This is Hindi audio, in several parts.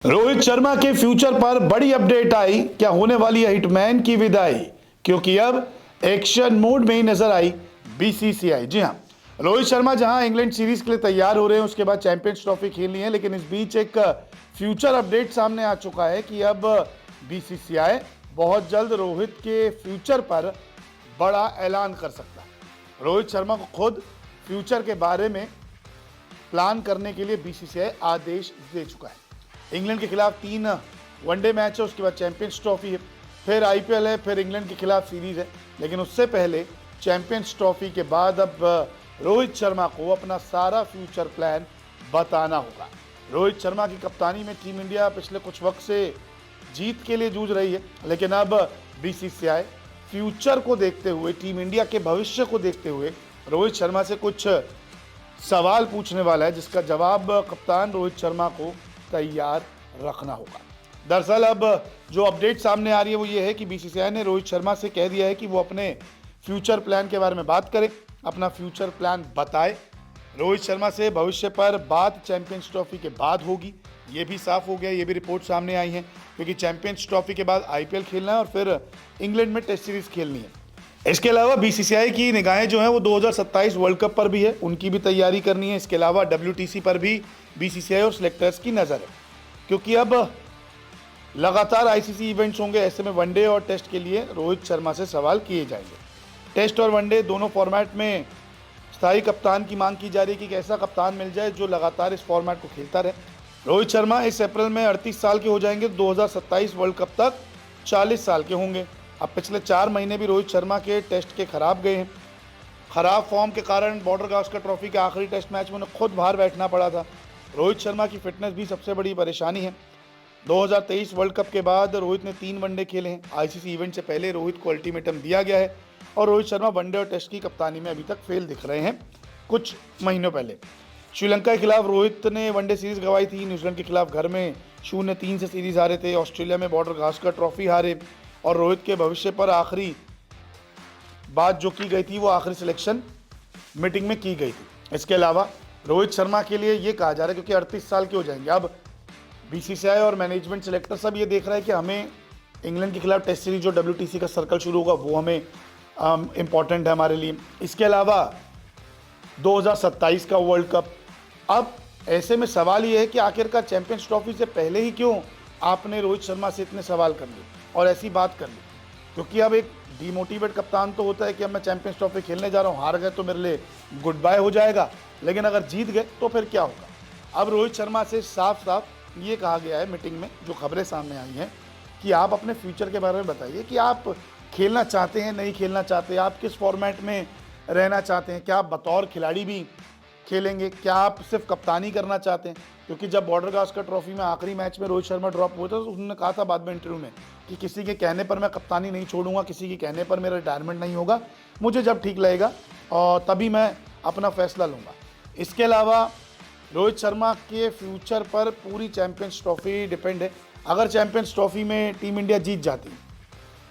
रोहित शर्मा के फ्यूचर पर बड़ी अपडेट आई। क्या होने वाली है हिटमैन की विदाई? क्योंकि अब एक्शन मोड में ही नजर आई बीसीसीआई। जी हां, रोहित शर्मा जहां इंग्लैंड सीरीज के लिए तैयार हो रहे हैं, उसके बाद चैंपियंस ट्रॉफी खेलनी है, लेकिन इस बीच एक फ्यूचर अपडेट सामने आ चुका है कि अब बीसीसीआई बहुत जल्द रोहित के फ्यूचर पर बड़ा ऐलान कर सकता है। रोहित शर्मा को खुद फ्यूचर के बारे में प्लान करने के लिए बीसीसीआई आदेश दे चुका है। इंग्लैंड के खिलाफ 3 वनडे मैच है, उसके बाद चैंपियंस ट्रॉफी है, फिर आईपीएल है, फिर इंग्लैंड के खिलाफ सीरीज है। लेकिन उससे पहले चैंपियंस ट्रॉफी के बाद अब रोहित शर्मा को अपना सारा फ्यूचर प्लान बताना होगा। रोहित शर्मा की कप्तानी में टीम इंडिया पिछले कुछ वक्त से जीत के लिए जूझ रही है, लेकिन अब बीसीसीआई फ्यूचर को देखते हुए, टीम इंडिया के भविष्य को देखते हुए रोहित शर्मा से कुछ सवाल पूछने वाला है, जिसका जवाब कप्तान रोहित शर्मा को तैयार रखना होगा। दरअसल अब जो अपडेट सामने आ रही है वो ये है कि बीसीसीआई ने रोहित शर्मा से कह दिया है कि वो अपने फ्यूचर प्लान के बारे में बात करे, अपना फ्यूचर प्लान बताए। रोहित शर्मा से भविष्य पर बात चैंपियंस ट्रॉफी के बाद होगी, ये भी साफ हो गया, ये भी रिपोर्ट सामने आई है, क्योंकि चैंपियंस ट्रॉफी के बाद आईपीएल खेलना है और फिर इंग्लैंड में टेस्ट सीरीज खेलनी है। इसके अलावा बीसीसीआई की निगाहें जो हैं वो 2027 वर्ल्ड कप पर भी है, उनकी भी तैयारी करनी है। इसके अलावा डब्ल्यूटीसी पर भी बीसीसीआई और सिलेक्टर्स की नज़र है, क्योंकि अब लगातार आईसीसी इवेंट्स होंगे। ऐसे में वनडे और टेस्ट के लिए रोहित शर्मा से सवाल किए जाएंगे। टेस्ट और वनडे दोनों फॉर्मेट में स्थायी कप्तान की मांग की जा रही है कि एक ऐसा कप्तान मिल जाए जो लगातार इस फॉर्मेट को खेलता रहे। रोहित शर्मा इस अप्रैल में 38 साल के हो जाएंगे, 2027 वर्ल्ड कप तक 40 साल के होंगे। अब पिछले 4 महीने भी रोहित शर्मा के टेस्ट के खराब गए हैं। खराब फॉर्म के कारण बॉर्डर गावस्कर ट्रॉफी के आखिरी टेस्ट मैच में उन्हें खुद बाहर बैठना पड़ा था। रोहित शर्मा की फिटनेस भी सबसे बड़ी परेशानी है। 2023 वर्ल्ड कप के बाद रोहित ने 3 वनडे खेले हैं। आईसीसी इवेंट से पहले रोहित को अल्टीमेटम दिया गया है और रोहित शर्मा वनडे और टेस्ट की कप्तानी में अभी तक फेल दिख रहे हैं। कुछ महीनों पहले श्रीलंका के खिलाफ रोहित ने वनडे सीरीज गंवाई थी। न्यूजीलैंड के खिलाफ घर में 0-3 से सीरीज हारे थे। ऑस्ट्रेलिया में बॉर्डर गावस्कर ट्रॉफी हारे। और रोहित के भविष्य पर आखिरी बात जो की गई थी वो आखिरी सिलेक्शन मीटिंग में की गई थी। इसके अलावा रोहित शर्मा के लिए ये कहा जा रहा है, क्योंकि 38 साल के हो जाएंगे, अब बीसीसीआई और मैनेजमेंट सिलेक्टर सब ये देख रहा है कि हमें इंग्लैंड के खिलाफ टेस्ट सीरीज जो डब्ल्यूटीसी का सर्कल शुरू होगा वो हमें इम्पॉर्टेंट है हमारे लिए। इसके अलावा 2027 का वर्ल्ड कप। अब ऐसे में सवाल ये है कि आखिरकार चैंपियंस ट्रॉफी से पहले ही क्यों आपने रोहित शर्मा से इतने सवाल कर लिए और ऐसी बात कर ली? क्योंकि अब एक डीमोटिवेट कप्तान तो होता है कि अब मैं चैंपियंस ट्रॉफी खेलने जा रहा हूँ, हार गए तो मेरे लिए गुड बाय हो जाएगा, लेकिन अगर जीत गए तो फिर क्या होगा। अब रोहित शर्मा से साफ साफ ये कहा गया है मीटिंग में, जो खबरें सामने आई हैं, कि आप अपने फ्यूचर के बारे में बताइए कि आप खेलना चाहते हैं, नहीं खेलना चाहते, आप किस फॉर्मेट में रहना चाहते हैं, क्या आप बतौर खिलाड़ी भी खेलेंगे, क्या आप सिर्फ कप्तानी करना चाहते हैं। क्योंकि जब बॉर्डर गावस्कर ट्रॉफी में आखिरी मैच में रोहित शर्मा ड्रॉप हुआ था तो उन्होंने कहा था बाद में इंटरव्यू में कि किसी के कहने पर मैं कप्तानी नहीं छोड़ूंगा, किसी के कहने पर मेरा रिटायरमेंट नहीं होगा, मुझे जब ठीक लगेगा और तभी मैं अपना फैसला लूँगा। इसके अलावा रोहित शर्मा के फ्यूचर पर पूरी चैंपियंस ट्रॉफी डिपेंड है। अगर चैंपियंस ट्रॉफी में टीम इंडिया जीत जाती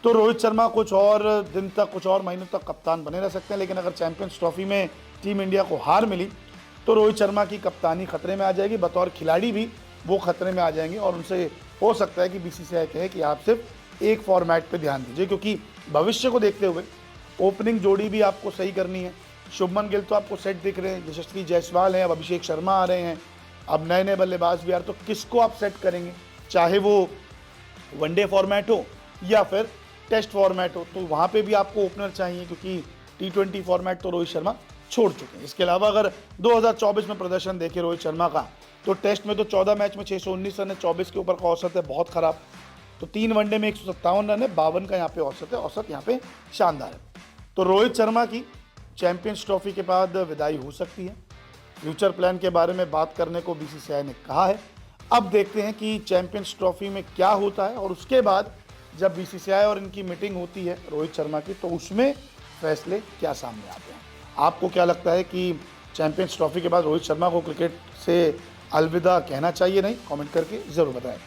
तो रोहित शर्मा कुछ और दिन तक, कुछ और महीनों तक कप्तान बने रह सकते हैं। लेकिन अगर चैंपियंस ट्रॉफी में टीम इंडिया को हार मिली तो रोहित शर्मा की कप्तानी खतरे में आ जाएगी, बतौर खिलाड़ी भी वो खतरे में आ जाएंगे और उनसे हो सकता है कि बीसीसीआई कहे कि आप सिर्फ एक फॉर्मेट पे ध्यान दीजिए, क्योंकि भविष्य को देखते हुए ओपनिंग जोड़ी भी आपको सही करनी है। शुभमन गिल तो आपको सेट दिख रहे हैं, यशस्वी जायसवाल हैं, अब अभिषेक शर्मा आ रहे हैं, अब नए नए बल्लेबाज भी आ रहे, तो किसको आप सेट करेंगे, चाहे वो वनडे फॉर्मेट हो या फिर टेस्ट फॉर्मेट हो, तो वहाँ पे भी आपको ओपनर चाहिए, क्योंकि T20 फॉर्मेट तो रोहित शर्मा छोड़ चुके हैं। इसके अलावा अगर 2024 में प्रदर्शन देखे रोहित शर्मा का, तो टेस्ट में तो 14 मैच में 619 रन है, 24 के ऊपर का औसत है, बहुत खराब। तो 3 वनडे में 157 रन है, 52 का यहाँ पे औसत है, औसत यहाँ पे शानदार है। तो रोहित शर्मा की चैंपियंस ट्रॉफी के बाद विदाई हो सकती है। फ्यूचर प्लान के बारे में बात करने को बीसीसीआई ने कहा है। अब देखते हैं कि चैंपियंस ट्रॉफी में क्या होता है और उसके बाद जब बीसीसीआई और इनकी मीटिंग होती है रोहित शर्मा की, तो उसमें फैसले क्या सामने आते हैं। आपको क्या लगता है कि चैंपियंस ट्रॉफी के बाद रोहित शर्मा को क्रिकेट से अलविदा कहना चाहिए, नहीं? कमेंट करके ज़रूर बताएं।